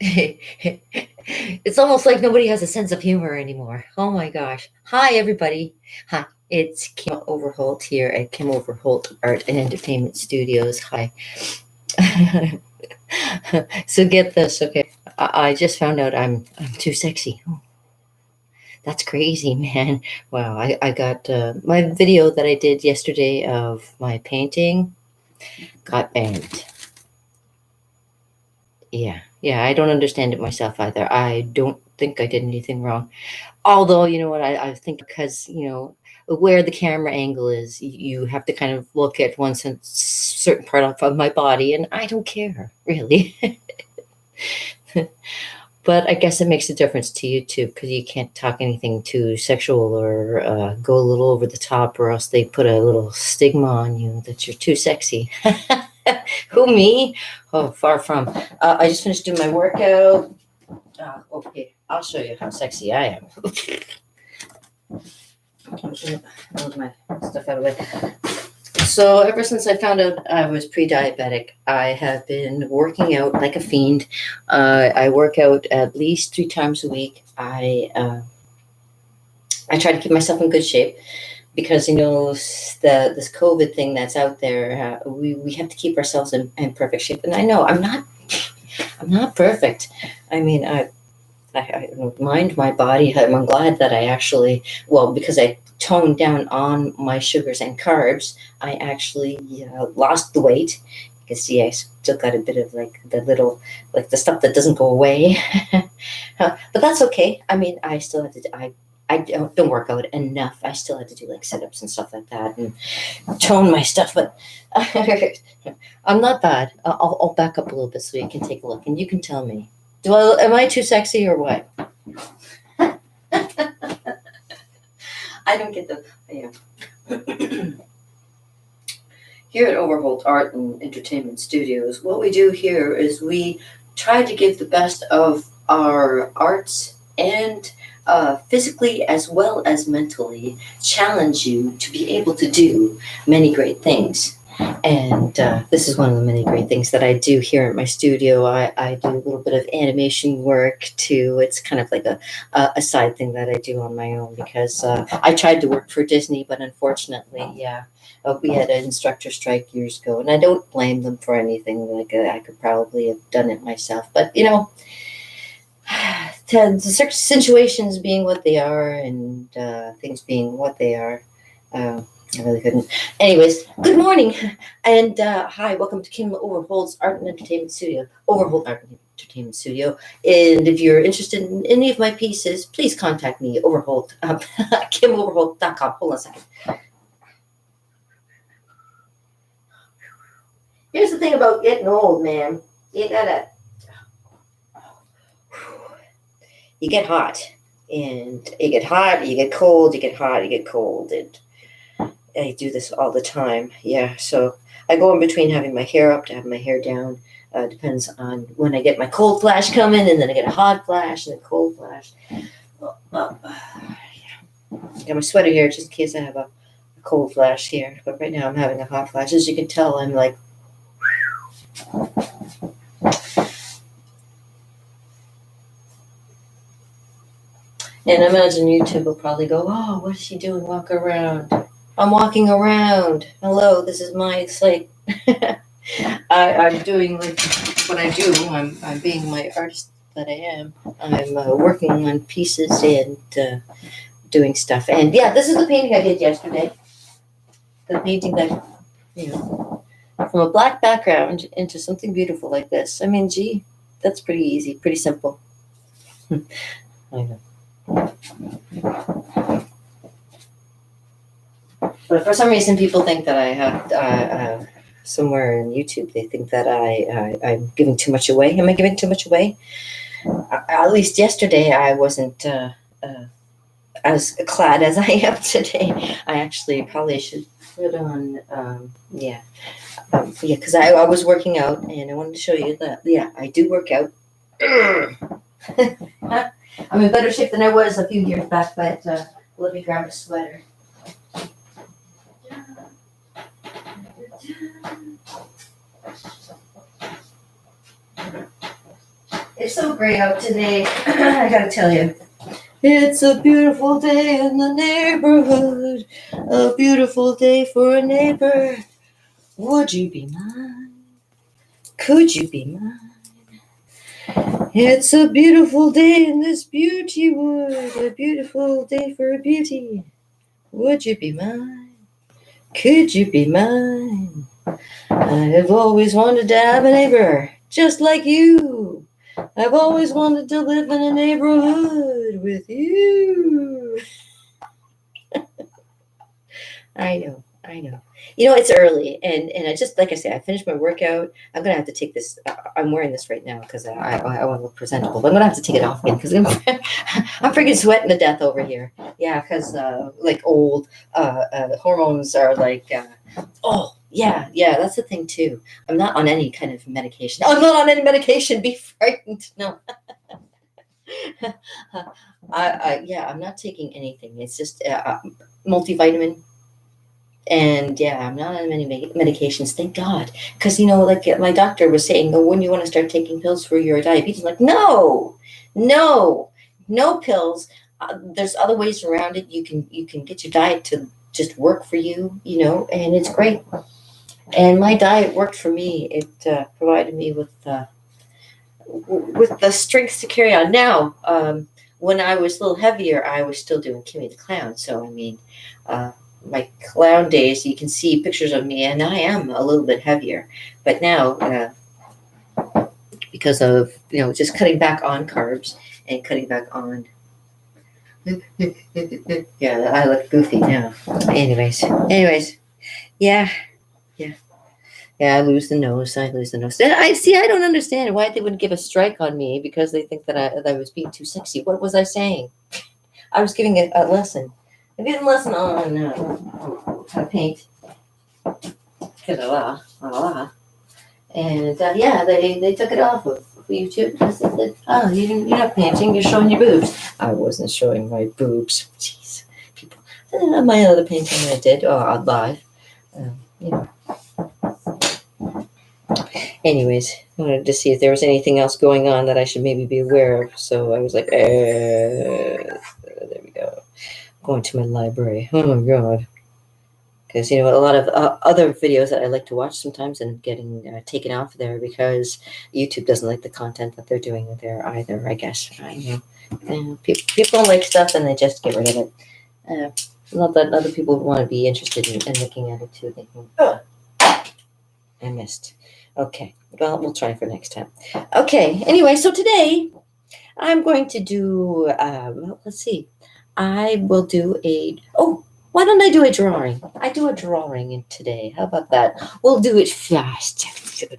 It's almost like nobody has a sense of humor anymore. Oh my gosh. Hi, everybody. Hi, it's Kim Overholt here at Kim Overholt Art and Entertainment Studios. Hi. So get this, okay? I just found out I'm too sexy. Oh, that's crazy, man. Wow, I got my video that I did yesterday of my painting got banned. Yeah, I don't understand it myself either. I don't think I did anything wrong. Although, you know what, I think because, where the camera angle is, you have to kind of look at certain part of my body, and I don't care, really. But I guess it makes a difference to you too, because you can't talk anything too sexual or go a little over the top, or else they put a little stigma on you that you're too sexy. Who, me? Oh, far from. I just finished doing my workout. Okay, I'll show you how sexy I am. Move my stuff out of the way. So ever since I found out I was pre-diabetic, I have been working out like a fiend. I work out at least 3 times a week. I try to keep myself in good shape because this COVID thing that's out there. We have to keep ourselves in perfect shape, and I know I'm not perfect. I mean, I don't mind my body. I'm glad that I actually, well, because I toned down on my sugars and carbs, I actually lost the weight. You can see I still got a bit of like the little, like the stuff that doesn't go away. But that's okay. I mean, I still have to, I don't work out enough. I still have to do like sit-ups and stuff like that and tone my stuff, but I'm not bad. I'll back up a little bit so you can take a look and you can tell me. Am I too sexy or what? I don't get the. Here at Overholt Art and Entertainment Studios, what we do here is we try to give the best of our arts and physically as well as mentally challenge you to be able to do many great things. And this is one of the many great things that I do here at my studio. I do a little bit of animation work too. It's kind of like a side thing that I do on my own because I tried to work for Disney, but unfortunately, we had an instructor strike years ago, and I don't blame them for anything. Like I could probably have done it myself, but the situations being what they are and things being what they are. I really couldn't. Anyways, good morning and hi, welcome to Kim Overholt's Art and Entertainment Studio, Overholt Art and Entertainment Studio. And if you're interested in any of my pieces, please contact me, Overholt, KimOverholt.com. Hold on a second. Here's the thing about getting old, man. You get hot, and you get hot, you get cold, you get hot, you get cold, and I do this all the time. Yeah, so I go in between having my hair up to have my hair down. Depends on when I get my cold flash coming, and then I get a hot flash and a cold flash. Yeah. I got my sweater here just in case I have a cold flash here. But right now I'm having a hot flash. As you can tell, I'm like. And I imagine YouTube will probably go, oh, what is she doing? Walk around. I'm walking around. Hello, this is my slate. I'm doing like what I do. I'm being my artist that I am. I'm working on pieces and doing stuff. And yeah, this is the painting I did yesterday. The painting that, from a black background into something beautiful like this. I mean, gee, that's pretty easy, pretty simple. I know. But for some reason, people think that I have somewhere in YouTube. They think that I'm giving too much away. Am I giving too much away? At least yesterday, I wasn't as clad as I am today. I actually probably should put on. Because I was working out, and I wanted to show you that. Yeah, I do work out. I'm in better shape than I was a few years back, but let me grab a sweater. It's so gray out today. I gotta tell you. It's a beautiful day in the neighborhood. A beautiful day for a neighbor. Would you be mine? Could you be mine? It's a beautiful day in this beauty wood. A beautiful day for a beauty. Would you be mine? Could you be mine? I have always wanted to have a neighbor just like you. I've always wanted to live in a neighborhood with you. I know. You know, it's early, and I just, like I said, I finished my workout. I'm gonna have to take this. I'm wearing this right now because I want to look presentable, but I'm gonna have to take it off again because I'm freaking sweating to death over here. Yeah, because like old hormones are like, oh yeah, that's the thing too. I'm not on any kind of medication. I'm not on any medication. Be frightened. No. I'm not taking anything. It's just multivitamin. And yeah, I'm not on many medications, thank God. Because, you know, like my doctor was saying, oh, when you want to start taking pills for your diabetes, I'm like, no pills. There's other ways around it. You can get your diet to just work for you, you know, and it's great. And my diet worked for me. It provided me with the strength to carry on. Now, when I was a little heavier, I was still doing Kimmy the Clown. So, I mean, my clown days, you can see pictures of me, and I am a little bit heavier. But now, because of, you know, just cutting back on carbs and cutting back on, yeah, I look goofy now. Anyways, yeah. I lose the nose. I don't understand why they wouldn't give a strike on me because they think that I was being too sexy. What was I saying? I was giving a lesson. I did a lesson on how to paint. And yeah, they took it off of YouTube. I said, oh, you're not painting, you're showing your boobs. I wasn't showing my boobs. Jeez, people. My other painting I did, live. You know. Anyways, I wanted to see if there was anything else going on that I should maybe be aware of. So I was like, there we go. Going to my library. Oh my God. Because, you know, a lot of other videos that I like to watch sometimes and getting taken off there because YouTube doesn't like the content that they're doing there either, I guess. People don't like stuff and they just get rid of it. Not that other people want to be interested in looking at it too. Thinking, oh, I missed. Okay, well, we'll try for next time. Okay, anyway, so today I'm going to do, let's see. I will do why don't I do a drawing? I do a drawing today. How about that? We'll do it fast.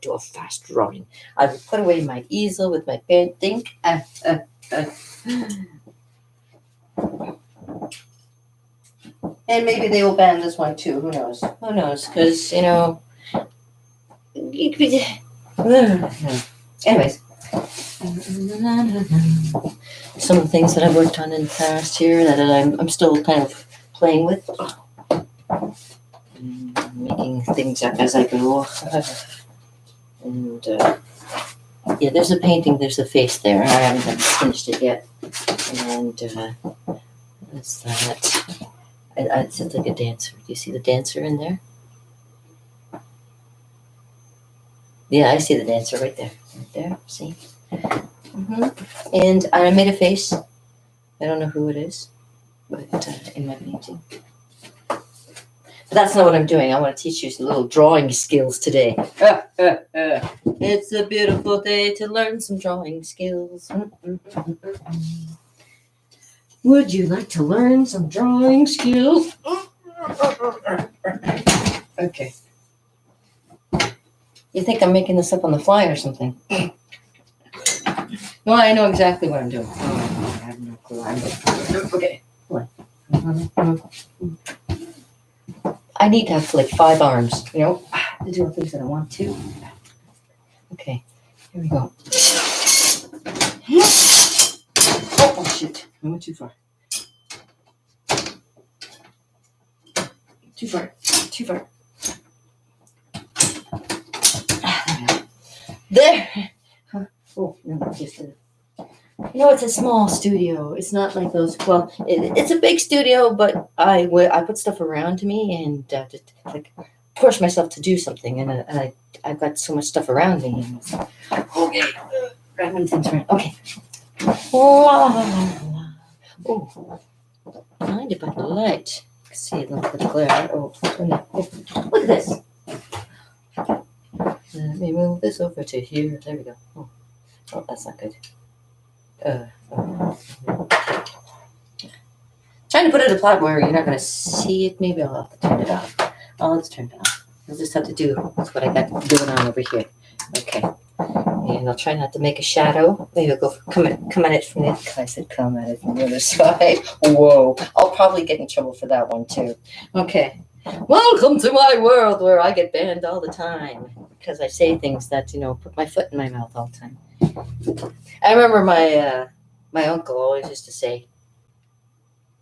Do a fast drawing. I will put away my easel with my painting. And maybe they will ban this one too. Who knows? Because, you know, anyways. Some of the things that I've worked on in the past here that I'm still kind of playing with. Making things up as I go. And yeah, there's a painting, there's a face there. I haven't finished it yet. And what's that? It sounds like a dancer. Do you see the dancer in there? Yeah, I see the dancer right there. Right there, see? Mm-hmm. And I made a face. I don't know who it is, but in my painting. But that's not what I'm doing. I want to teach you some little drawing skills today. It's a beautiful day to learn some drawing skills. Would you like to learn some drawing skills? Okay. You think I'm making this up on the fly or something? No, I know exactly what I'm doing. Oh, I have no clue. Okay. I need to have like 5 arms, you know, to do the things that I want to. Okay, here we go. Oh shit, I went too far. Too far. There. Oh, no, just a. It's a small studio. It's not like those. Well, it's a big studio, but I put stuff around me and just like push myself to do something, and I've got so much stuff around me. And it's, okay, grabbing things around. Okay. La, la, la, la. Oh, blinded by the light. See a little bit of glare. Oh, look at this. Let me move this over to here. There we go. Oh, that's not good. Trying to put it in a plot where you're not going to see it. Maybe I'll have to turn it off. Oh, let's turn it off. I'll just have to do what I got going on over here. Okay. And I'll try not to make a shadow. Maybe I'll go come at it from the other side. I said come at it from the other side. Whoa. I'll probably get in trouble for that one too. Okay. Welcome to my world where I get banned all the time because I say things that, put my foot in my mouth all the time. I remember my uncle always used to say,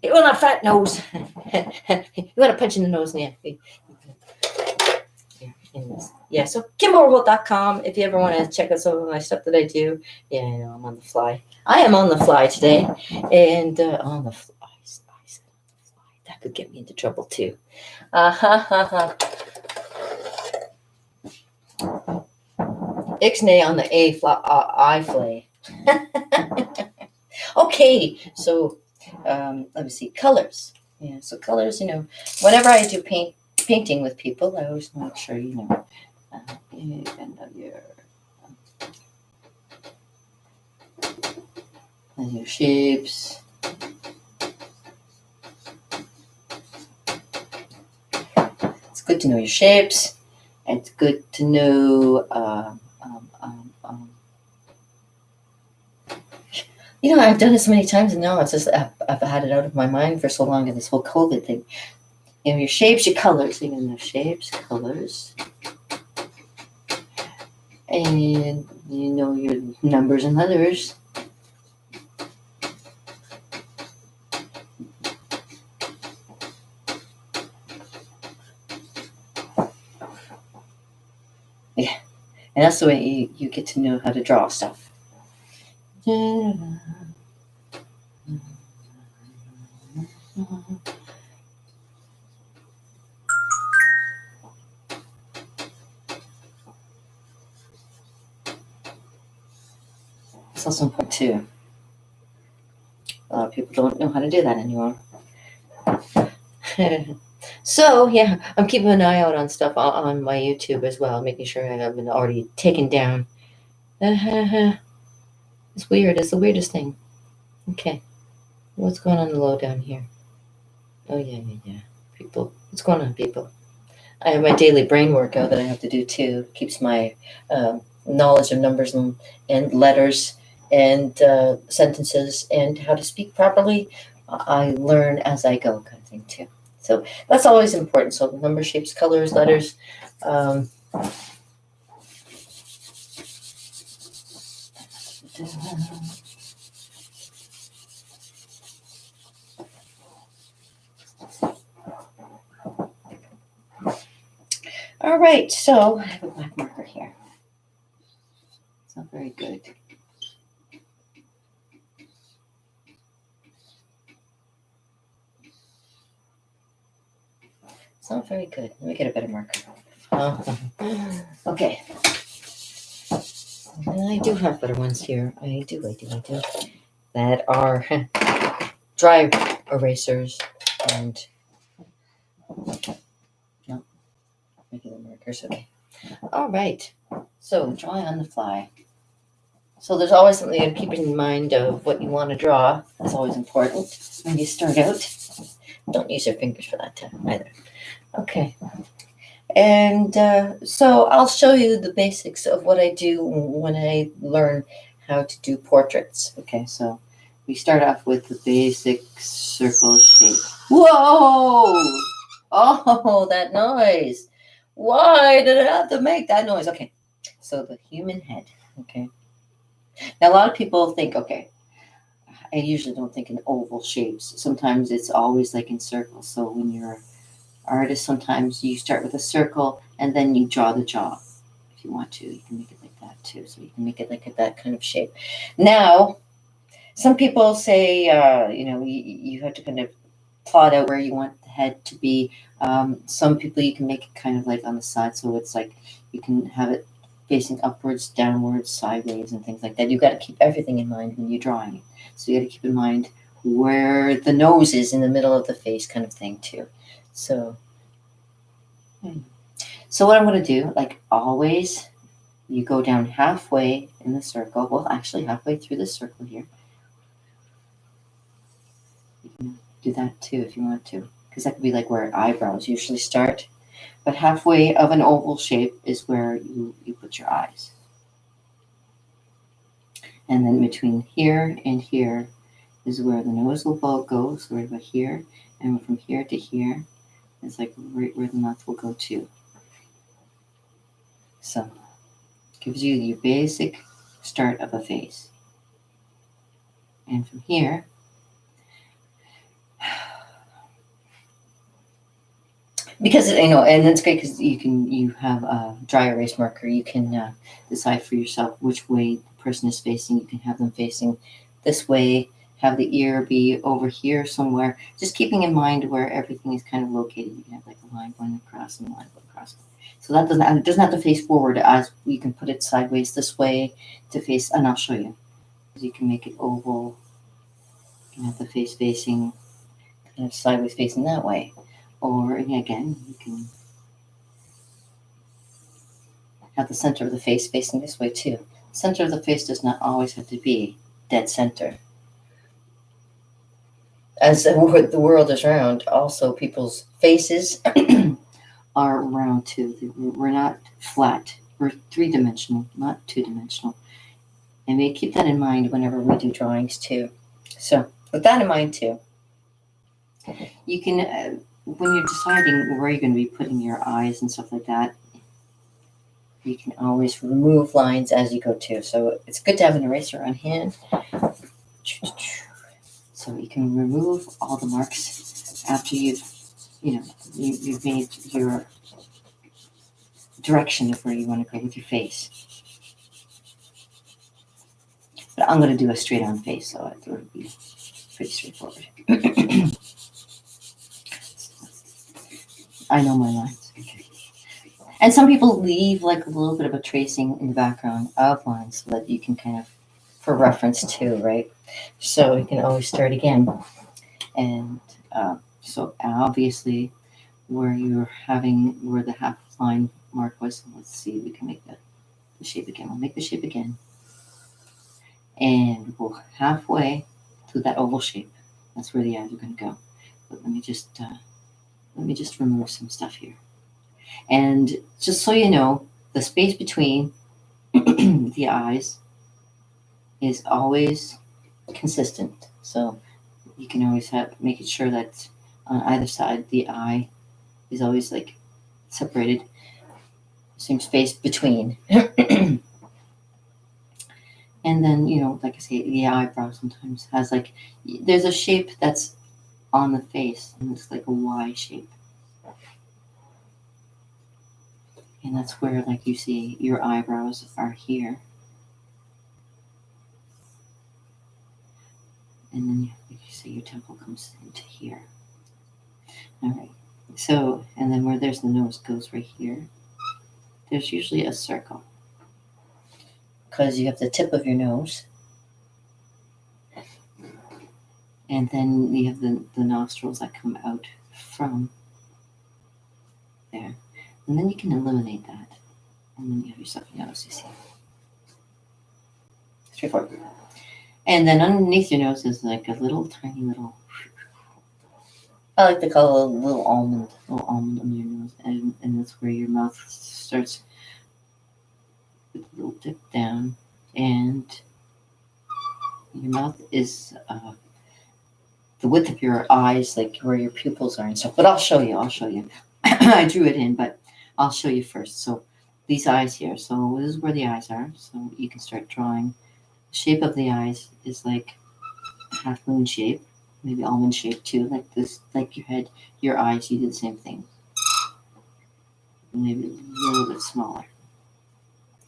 "You want a fat nose? You want to punch in the nose?" Yeah, so KimBowerholt.com if you ever want to check out some of my stuff that I do. Yeah, I'm on the fly. I am on the fly today. And on the fly. That could get me into trouble too. Ixnay on the I flay. Okay, so let me see, colors. Yeah, so colors, whenever I do painting with people, I always make sure, your shapes. It's good to know your shapes. It's good to know, I've done it so many times, and now it's just I've had it out of my mind for so long in this whole COVID thing. Your shapes, your colors. The shapes, colors, and your numbers and letters. Yeah, and that's the way you get to know how to draw stuff. It's also important too. A lot of people don't know how to do that anymore. So yeah, I'm keeping an eye out on stuff on my YouTube as well, making sure I haven't already taken down. It's weird. It's the weirdest thing. Okay, what's going on the low down here? Oh yeah. People, what's going on, people? I have my daily brain workout that I have to do too. Keeps my knowledge of numbers and letters and sentences and how to speak properly. I learn as I go, kind of thing too. So that's always important. So number, shapes, colors, letters. All right, so I have a black marker here. It's not very good. It's not very good. Let me get a better marker. Okay. I do have better ones here. I do. That are dry erasers and no, regular markers. Okay. All right. So draw on the fly. So there's always something to keep in mind of what you want to draw. That's always important when you start out. Don't use your fingers for that either. Okay. And so I'll show you the basics of what I do when I learn how to do portraits. Okay, so we start off with the basic circle shape. Whoa! Oh, that noise. Why did it have to make that noise? Okay, so the human head. Okay. Now, a lot of people think, okay, I usually don't think in oval shapes. Sometimes it's always like in circles. So when you're artist, sometimes you start with a circle and then you draw the jaw. If you want to, you can make it like that. too. So you can make it like that kind of shape. Now, some people say, you have to kind of plot out where you want the head to be. Some people, you can make it kind of like on the side, so it's like you can have it facing upwards, downwards, sideways, and things like that. You've got to keep everything in mind when you're drawing it. So you got to keep in mind where the nose is in the middle of the face, kind of thing too. So what I'm going to do, like always, you go down halfway in the circle. Well, actually halfway through the circle here. You can do that too if you want to, because that could be like where eyebrows usually start. But halfway of an oval shape is where you put your eyes. And then between here and here is where the nose will go. So right about here, and from here to here is like right where the mouth will go to. So gives you your basic start of a face. And from here, because and that's great because you have a dry erase marker. You can decide for yourself which way the person is facing. You can have them facing this way, have the ear be over here somewhere, just keeping in mind where everything is kind of located. You can have like a line going across and a line going across. So that it doesn't have to face forward, as you can put it sideways this way to face, and I'll show you. You can make it oval. You can have the face facing kind of sideways facing that way. Or again, you can have the center of the face facing this way too. The center of the face does not always have to be dead center. As the world is round, also people's faces are round too. We're not flat. We're three-dimensional, not two-dimensional. And we keep that in mind whenever we do drawings too. So with that in mind too, you can, when you're deciding where you're going to be putting your eyes and stuff like that, you can always remove lines as you go too. So it's good to have an eraser on hand. So you can remove all the marks after you've made your direction of where you want to go with your face. But I'm going to do a straight on face, so it would be pretty straightforward. I know my lines. Okay. And some people leave like a little bit of a tracing in the background of lines so that you can kind of, for reference too, right? So you can always start again. And so obviously where the half line mark was, let's see, we can make the shape again. We'll make the shape again. And we'll halfway to that oval shape. That's where the eyes are going to go. But let me just remove some stuff here. And just so you know, the space between the eyes is always consistent. So you can always make it sure that on either side the eye is always like separated, same space between. And then, like I say, the eyebrow sometimes has like, there's a shape that's on the face, and it's like a Y shape. And that's where, like, you see your eyebrows are here. And then, you see your temple comes into here. All right. So, and then where there's the nose goes right here. There's usually a circle, because you have the tip of your nose. And then you have the nostrils that come out from there. And then you can eliminate that. And then you have your stuffy nose, you see. Straightforward. And then underneath your nose is like a little tiny little, I like to call it a little almond under your nose. And that's where your mouth starts with a little dip down. And your mouth is the width of your eyes, like where your pupils are and stuff. But I'll show you. I drew it in, but I'll show you first. So these eyes here. So this is where the eyes are. So you can start drawing. The shape of the eyes is like a half moon shape, maybe almond shape too, like this, like your head, your eyes, you do the same thing. Maybe a little bit smaller.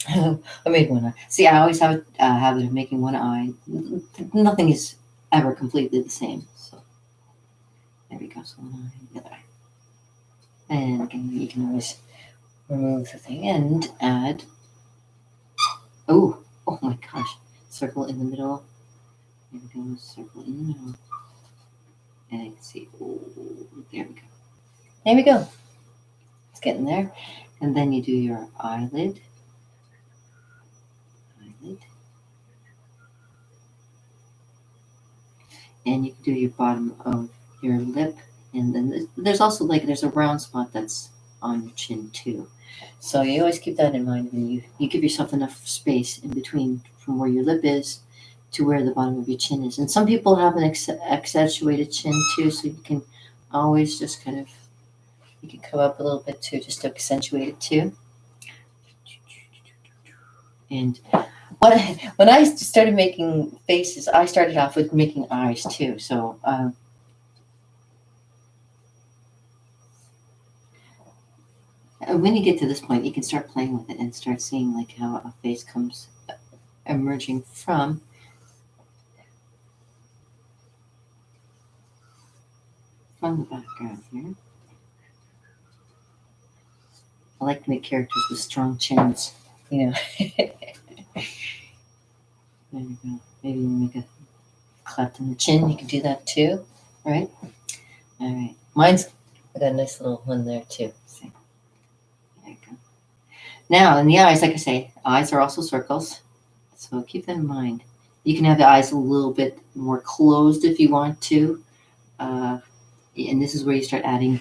I made one eye. See, I always have a habit of making one eye. Nothing is ever completely the same. So there we go. So one eye, the other eye. And again, you can always remove the thing and add. Oh my gosh. Circle in the middle. There we go. Circle in the middle. And I can see. Oh, there we go. There we go. It's getting there. And then you do your eyelid. And you can do your bottom of your lip. And then there's also there's a round spot that's on your chin too. So you always keep that in mind when you give yourself enough space in between from where your lip is to where the bottom of your chin is. And some people have an accentuated chin too, so you can always just kind of, you can come up a little bit too, just to accentuate it too. And when I started making faces, I started off with making eyes too. So when you get to this point, you can start playing with it and start seeing how a face comes emerging from the background here. I like to make characters with strong chins, There you go. Maybe you make a cleft in the chin. You can do that too, right? All right. Mine's I got a nice little one there too. See? There you go. Now, in the eyes, like I say, eyes are also circles, so keep that in mind. You can have the eyes a little bit more closed if you want to, and this is where you start adding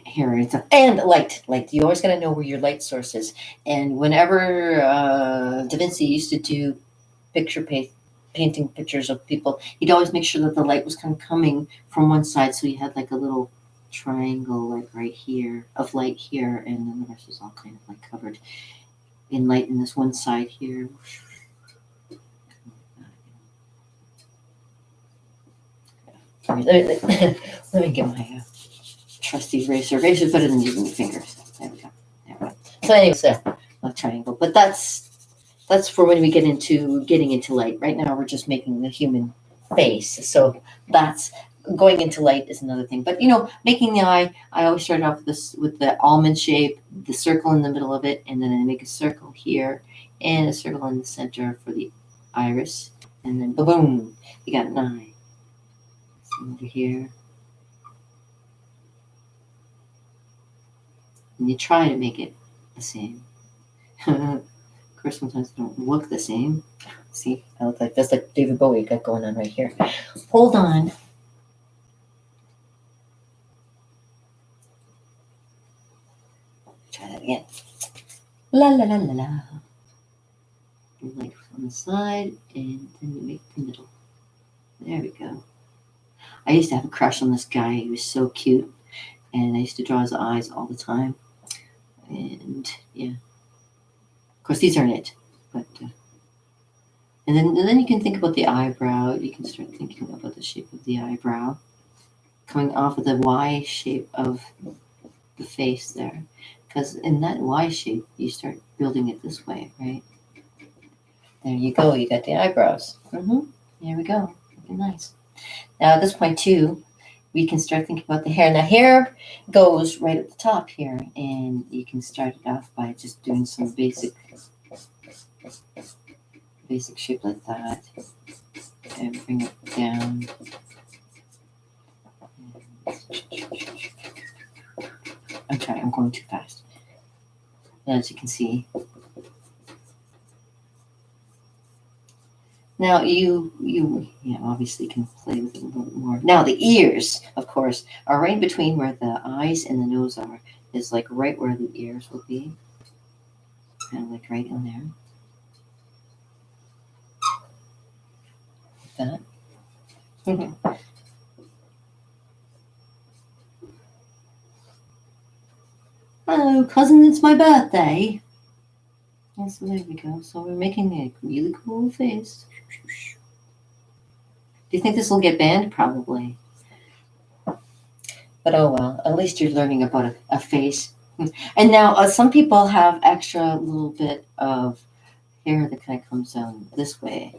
hair and stuff, and light. You always got to know where your light source is. And whenever Da Vinci used to do painting pictures of people, he'd always make sure that the light was kind of coming from one side, so you had a little triangle right here of light here, and then the rest was all kind of covered in light in this one side here. Let me get my trusty eraser. Eraser's better than using your fingers. There we go. So anyways, a triangle, but that's for when we get into getting into light. Right now, we're just making the human face. So that's going into light is another thing. But making the eye, I always start off with the almond shape, the circle in the middle of it, and then I make a circle here and a circle in the center for the iris, and then boom, you got an eye. So over here. And you try to make it the same. Of course, sometimes they don't look the same. See, I look like this, like David Bowie got going on right here. Hold on. Try that again. La la la la la. Light on the side, and then you make the middle. There we go. I used to have a crush on this guy. He was so cute, and I used to draw his eyes all the time. And yeah, of course these aren't it, but and then you can think about the eyebrow. You can start thinking about the shape of the eyebrow coming off of the Y shape of the face there, because in that Y shape you start building it this way, right? There you go. You got the eyebrows. There we go. Looking nice. Now at this point too, we can start thinking about the hair. Now hair goes right at the top here, and you can start it off by just doing some basic shape like that, and bring it down. I'm going too fast. As you can see. Now you obviously can play with it a little bit more. Now the ears, of course, are right in between where the eyes and the nose are. Is right where the ears will be. Kind of right in there. Like that. Hello, cousin, it's my birthday. And so there we go. So we're making a really cool face. Do you think this will get banned? Probably. But But oh well, at least you're learning about a face. And now some people have extra little bit of hair that kind of comes down this way.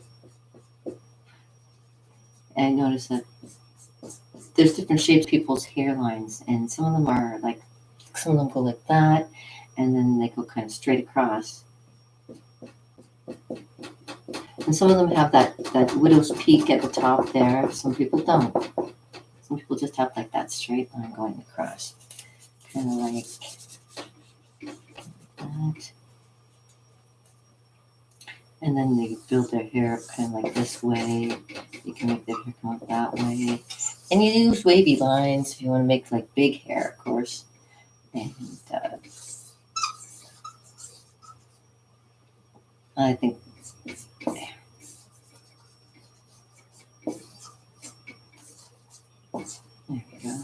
And I notice that there's different shapes people's hairlines, and some of them are like, some of them go like that, and then they go kind of straight across. And some of them have that widow's peak at the top there. Some people don't. Some people just have like that straight line going across. Kind of like that. And then they build their hair up kind of like this way. You can make their hair come up that way. And you use wavy lines if you want to make like big hair, of course. And I think there we go.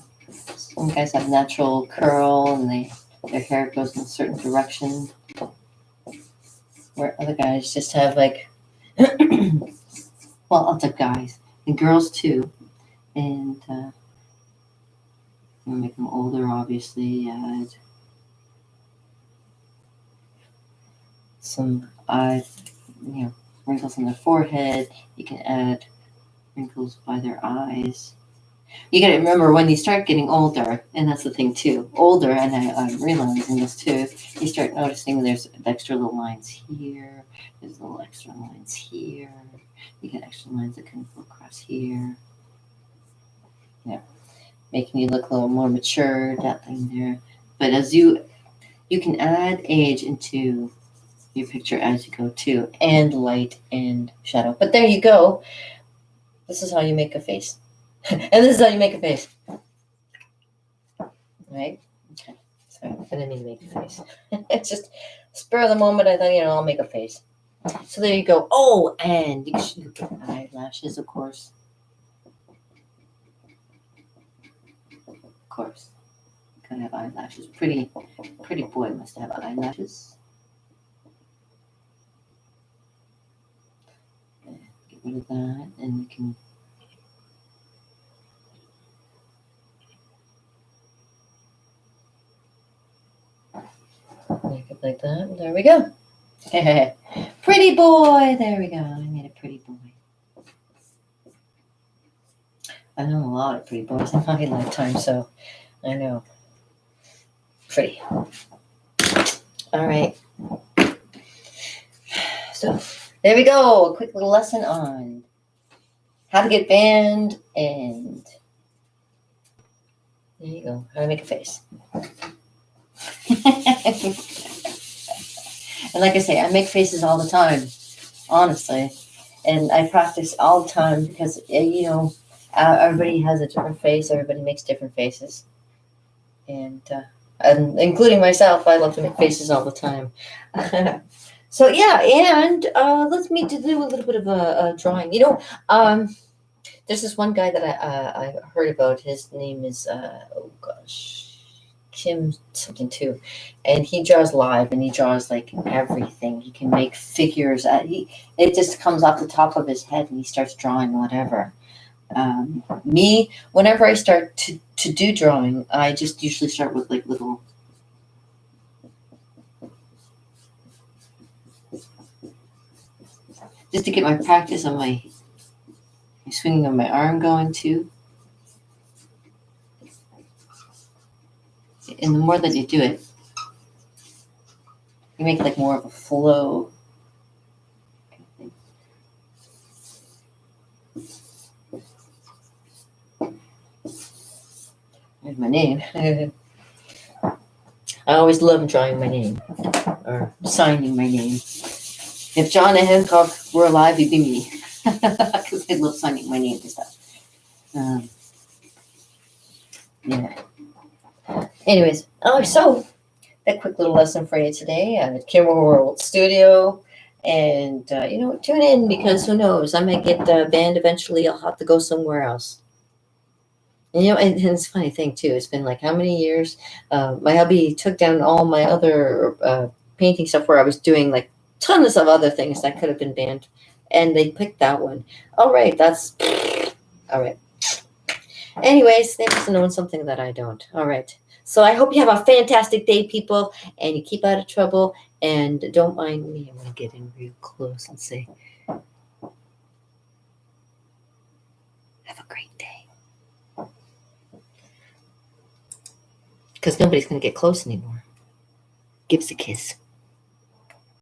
Some guys have natural curl and their hair goes in a certain direction. Where other guys just have like, well, lots of guys and girls too. And you make them older, obviously. Add some wrinkles on their forehead. You can add wrinkles by their eyes. You got to remember when you start getting older, and that's the thing too. Older, and I'm realizing this too. You start noticing there's extra little lines here. There's little extra lines here. You get extra lines that kind of go across here. Yeah, making you look a little more mature. That thing there. But as you can add age into your picture as you go too, and light and shadow. But there you go. This is how you make a face. And this is how you make a face. Right? Okay. Sorry, I didn't mean to make a face. It's just spur of the moment. I thought, I'll make a face. So there you go. Oh, and you can put eyelashes, of course. Of course. Gotta have eyelashes. Pretty boy must have eyelashes. Get rid of that, and you can make it like that. There we go. Pretty boy. There we go. I made a pretty boy. I know a lot of pretty boys in my lifetime, so I know. Pretty. All right. So there we go. A quick little lesson on how to get banned, and there you go. How to make a face. And like I say, I make faces all the time, honestly. And I practice all the time because, everybody has a different face. Everybody makes different faces. And including myself, I love to make faces all the time. So, yeah, and let's do a little bit of a drawing. There's this one guy that I heard about. His name is, Kim something too, and he draws live, and he draws like everything. He can make figures. It just comes off the top of his head, and he starts drawing whatever. Me, whenever I start to do drawing, I just usually start with like little. Just to get my practice on my swinging of my arm going too. And the more that you do it, you make like more of a flow. There's my name. I always love drawing my name or signing my name. If John Hancock were alive, he'd be me, because I love signing my name and stuff. Yeah. Anyways, so that quick little lesson for you today at Kimmer World Studio. And, tune in, because who knows, I might get banned eventually. I'll have to go somewhere else. And, and it's a funny thing, too. It's been like how many years? My hubby took down all my other painting stuff where I was doing like tons of other things that could have been banned. And they picked that one. All right, all right. Anyways, they must have known something that I don't. All right. So I hope you have a fantastic day, people, and you keep out of trouble. And don't mind me. I'm going to get in real close and say, have a great day. Because nobody's going to get close anymore. Gives a kiss.